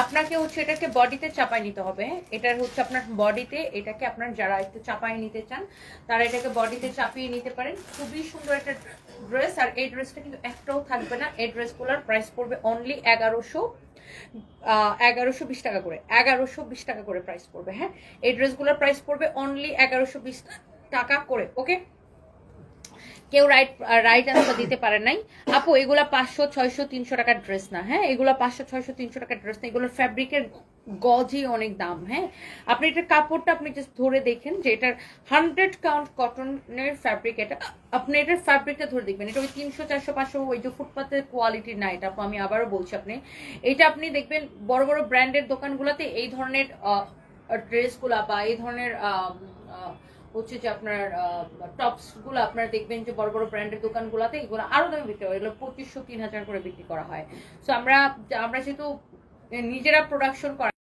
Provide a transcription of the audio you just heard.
আপনাকে হচ্ছে এটাকে বডিতে চাপাই নিতে হবে। এটার হচ্ছে আপনার বডিতে, এটাকে আপনার যারা একটু চাপাই নিতে চান তারা এটাকে বডিতে চাপিয়ে নিতে পারেন। খুবই সুন্দর একটা ড্রেস। আর এই ড্রেসটা কিন্তু একটাও থাকবে না। এই ড্রেসগুলোর প্রাইস পড়বে অনলি 1120 টাকা করে। 1120 টাকা করে প্রাইস পড়বে। হ্যাঁ, এই ড্রেসগুলোর প্রাইস পড়বে অনলি 1120 টাকা করে। ওকে, কেউ রাইট আনসার দিতে পারে নাই আপু। এগুলা 500, 600, 300 টাকার ড্রেস না। হ্যাঁ, এগুলা 500, 600, 300 টাকার ড্রেস না। এগুলোর ফ্যাব্রিকের গজই অনেক দাম। হ্যাঁ, আপনি এটার কাপড়টা আপনি জাস্ট ধরে দেখেন যে এটার 100 কাউন্ট কটনের ফ্যাব্রিক। এটা আপনি এটার ফ্যাব্রিকটা ধরে দেখবেন, এটা ওই 300, 400, 500 ওই যে ফুটপাতের কোয়ালিটির না। এটা আমি আবারও বলছি, এটা আপনি দেখবেন বড় বড় ব্র্যান্ডের দোকানগুলোতে এই ধরনের ড্রেসগুলা বা এই ধরনের হচ্ছে যে আপনার টপস গুলো আপনারা দেখবেন যে বড় বড় ব্র্যান্ডের দোকানগুলোতে এগুলো আরো দামে বিক্রি হয়। এগুলো 2500, 3000 করে বিক্রি করা হয়। সো আমরা যেহেতু নিজেরা প্রোডাকশন করা